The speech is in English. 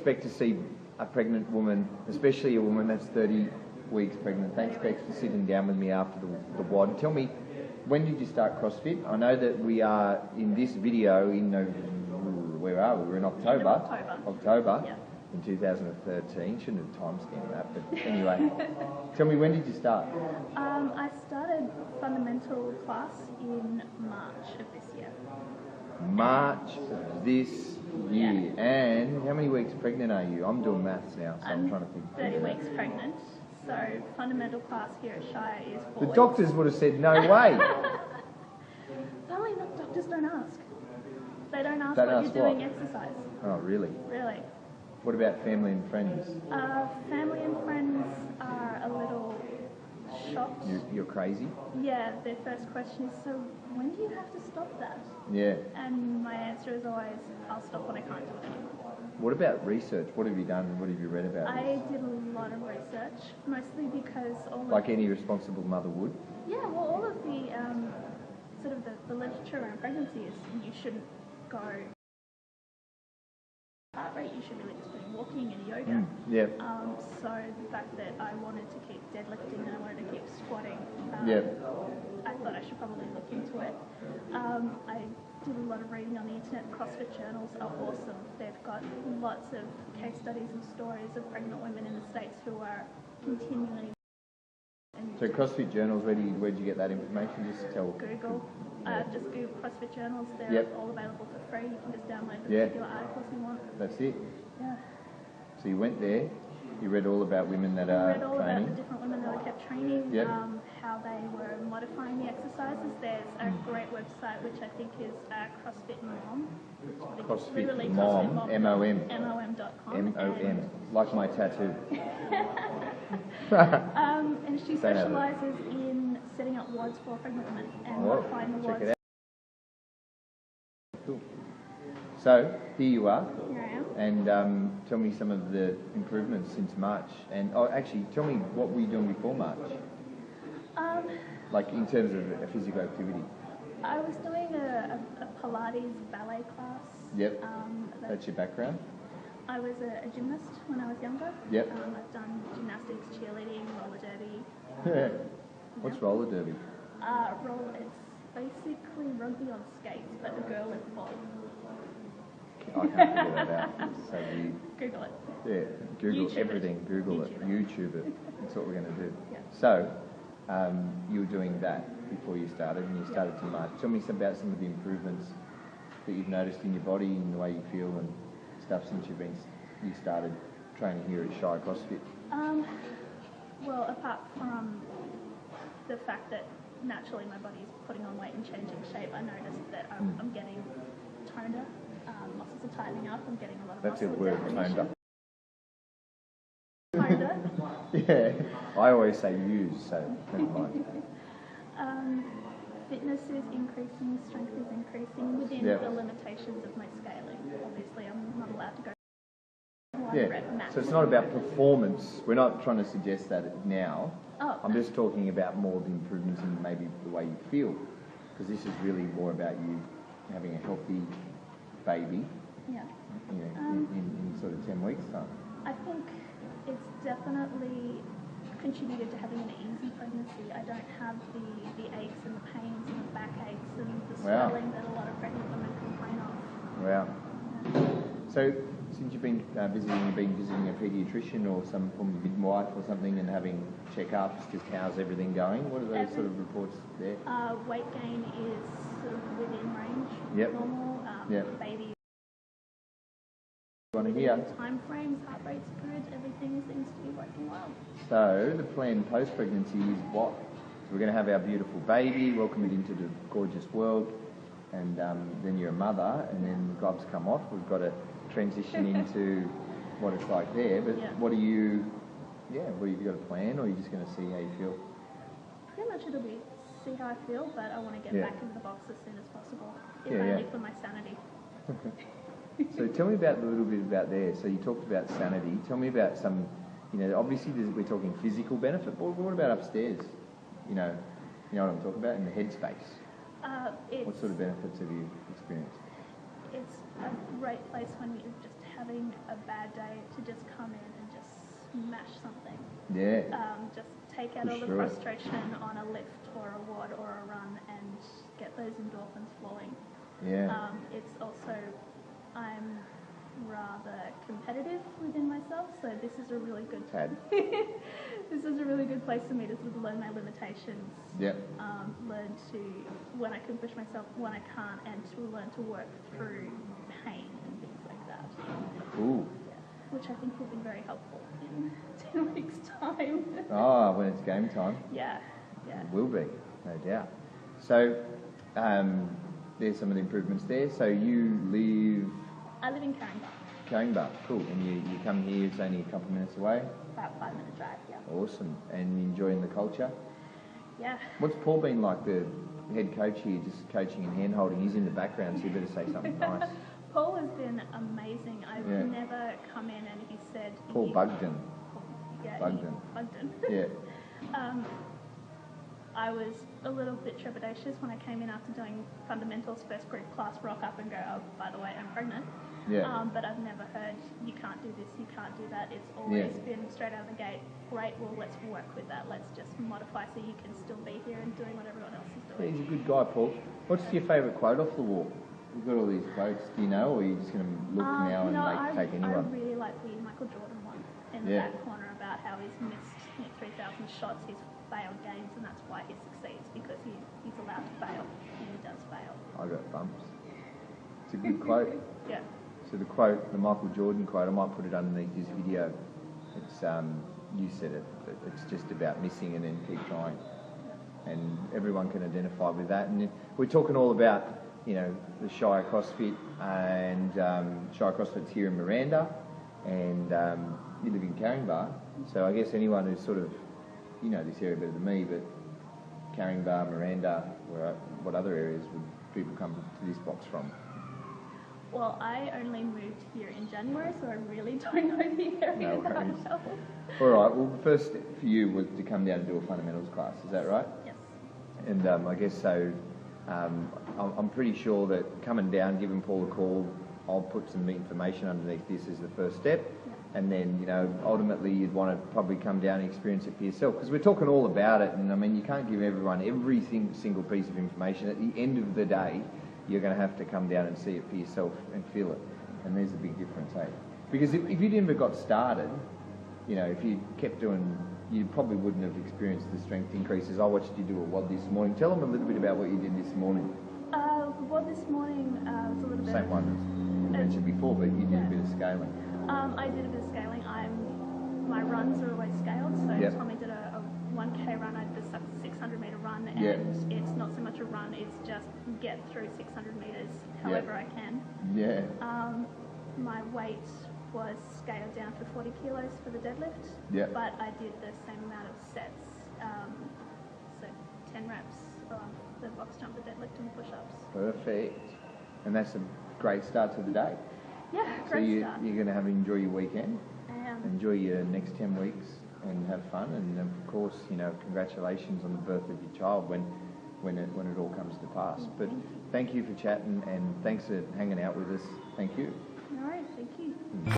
expect to see a pregnant woman, especially a woman that's 30 weeks pregnant. Thanks, Bex, for sitting down with me after the WOD. Tell me, when did you start CrossFit? I know that we are in this video in where are we? We're in October. Yeah. In 2013. Shouldn't have timestamped that, but anyway. Tell me, when did you start? I started fundamental class in March of this year. March of this year. Yeah. And how many weeks pregnant are you? I'm doing maths now, so I'm trying to think. 30 weeks pregnant. So fundamental class here at Shire is 4 The weeks. doctors would have said, no way. Apparently not, doctors don't ask. They don't ask Don't what ask you're doing what? exercise. Oh, really? Really. What about family and friends? Family and friends are a little shocked. You're crazy? Yeah, their first question is, so when do you have to stop that? Yeah. And my answer is always, I'll stop when I can't do it anymore. What about research? What have you done? What have you read about I this? did a lot of research, mostly because Like any responsible mother would? Yeah, well, all of the sort of the literature around pregnancy is you shouldn't go heart rate, you should really just be walking and yoga. Yeah. So the fact that I wanted to keep deadlifting and I wanted to keep squatting, I thought I should probably look into it. I did a lot of reading on the internet. CrossFit journals are awesome. They've got lots of case studies and stories of pregnant women in the States who are continually. So CrossFit journals, where did you get that information? Just tell. Google. Just Google CrossFit journals. They're Yep. all available for free. You can just download the particular articles you want. That's it. Yeah. So you went there, you read all about women that are Read all training. about the different women that were kept training, Yep. how they were modifying the exercises. There's a great website which I think is CrossFit Mom. CrossFit Literally Mom, CrossFit M-O-M. MOM.com. M-O-M, like my tattoo. And she specialises in setting up WODs for pregnant women and modifying the check WODs. it out. Cool. So, here you are. Here I am. And tell me some of the improvements since March. And actually, tell me what were you doing before March? Like in terms of a physical activity. I was doing a Pilates ballet class. Yep. That's your background? I was a gymnast when I was younger. Yep. I've done gymnastics, cheerleading, roller derby. What's roller derby? It's basically rugby on skates, but a girl is bald. I can't figure that out. It's so weird. Google it. Yeah, Google YouTube everything. it. Google it. YouTube it. That's what we're going to do. Yeah. So, you were doing that before you started, and you started to March. Tell me about some of the improvements that you've noticed in your body and the way you feel and stuff since you started training here at Shire CrossFit. Well, apart from the fact that naturally my body is putting on weight and changing shape, I noticed that I'm getting toner. Muscles are tightening up. I'm getting a lot of That's muscle a word, definition. toned up. Toned up. Yeah, I always say use, so never mind. Fitness is increasing, strength is increasing within the limitations of my scaling. Obviously, I'm not allowed to go one rep max. So it's not about performance. We're not trying to suggest that now. I'm no. just talking about more the improvements in maybe the way you feel, because this is really more about you having a healthy baby. Yeah. You know, in sort of 10 weeks time. I think it's definitely contributed to having an easy pregnancy. I don't have the aches and the pains and the backaches and the swelling that a lot of pregnant women complain of. Wow. So since you've been visiting a paediatrician or some form of midwife or something and having checkups, just how's everything going? What are those sort of reports there? Weight gain is sort of within range, normal. Baby. Time frames, heart rate's good, everything seems to be working well. So the plan post-pregnancy is what? So we're going to have our beautiful baby, welcome it into the gorgeous world, and then you're a mother, and then the gloves come off. We've got to transition into what it's like there. But what have you got a plan, or are you just going to see how you feel? Pretty much it'll be see how I feel, but I want to get back into the box as soon as possible, if only for my sanity. So tell me a little bit about there. So you talked about sanity. Tell me about some, obviously we're talking physical benefit, but what about upstairs? You know what I'm talking about in the headspace. What sort of benefits have you experienced? It's a great place when you just having a bad day to just come in and just smash something. Yeah. Just take out all the frustration on a lift or a WOD or a run and get those endorphins flowing. Yeah. It's also, I'm rather competitive within myself, so this is a really good this is a really good place for me to sort of learn my limitations. Yep. Learn to when I can push myself, when I can't, and to learn to work through pain and things like that. Ooh. Yeah. Which I think will be very helpful in 10 weeks' time. Oh, when it's game time. Yeah. It will be, no doubt. So, there's some of the improvements there. So you live... I live in Caringbah, cool. And you come here, it's only a couple of minutes away? About 5-minute drive, yeah. Awesome. And enjoying the culture? Yeah. What's Paul been like, the head coach here, just coaching and hand-holding? He's in the background, so you better say something nice. Paul has been amazing. I've never come in and he said... Paul Bugden. Yeah, Bugden. Yeah. I was a little bit trepidatious when I came in after doing fundamentals first group class, rock up and go, oh, by the way, I'm pregnant. Yeah. But I've never heard, you can't do this, you can't do that. It's always been straight out of the gate, great, well, let's work with that. Let's just modify so you can still be here and doing what everyone else is doing. He's a good guy, Paul. What's your favourite quote off the wall? We've got all these quotes. Do you know, or are you just going to look now and take anyone? I really like the Michael Jordan one in the back corner about how he's missed 3,000 shots, he's failed games, and that's why he succeeds, because he's allowed to fail, and he does fail. I got bumps. It's a good quote. Yeah. So the quote, the Michael Jordan quote, I might put it underneath this video. It's, you said it, but it's just about missing and then keep trying. And everyone can identify with that. And we're talking all about, you know, the Shire CrossFit, and Shire CrossFit's here in Miranda, and you live in Caringbah. So I guess anyone who's sort of, you know this area better than me, but Caringbah, Miranda, what other areas would people come to this box from? Well, I only moved here in January, so I really don't know the area that well. All right, well, the first step for you was to come down and do a fundamentals class, is that right? Yes. And I guess so, I'm pretty sure that coming down, giving Paul a call, I'll put some information underneath this as the first step. And then, you know, ultimately you'd want to probably come down and experience it for yourself, because we're talking all about it, and I mean, you can't give everyone every single piece of information. At the end of the day, you're going to have to come down and see it for yourself and feel it, and there's a big difference, eh? Because if you never got started, you know, if you kept doing, you probably wouldn't have experienced the strength increases. I watched you do a WOD this morning. Tell them a little bit about what you did this morning. WOD this morning was a little bit... Same one as you mentioned before, but you did a bit of scaling. I did a bit of scaling. My runs are always scaled, so every time I did a 1K run, I did a 600-metre run, and it's not so much a run, it's just get through 600 metres however I can. Yeah. My weight was scaled down for 40 kilos for the deadlift, but I did the same amount of sets, so 10 reps of the box jump, the deadlift, and the push-ups. Perfect. And that's a great start to the day. Yeah, great start. You're going to enjoy your weekend, enjoy your next 10 weeks, and have fun. And of course, you know, congratulations on the birth of your child when it all comes to pass. But thank you for chatting, and thanks for hanging out with us. Thank you.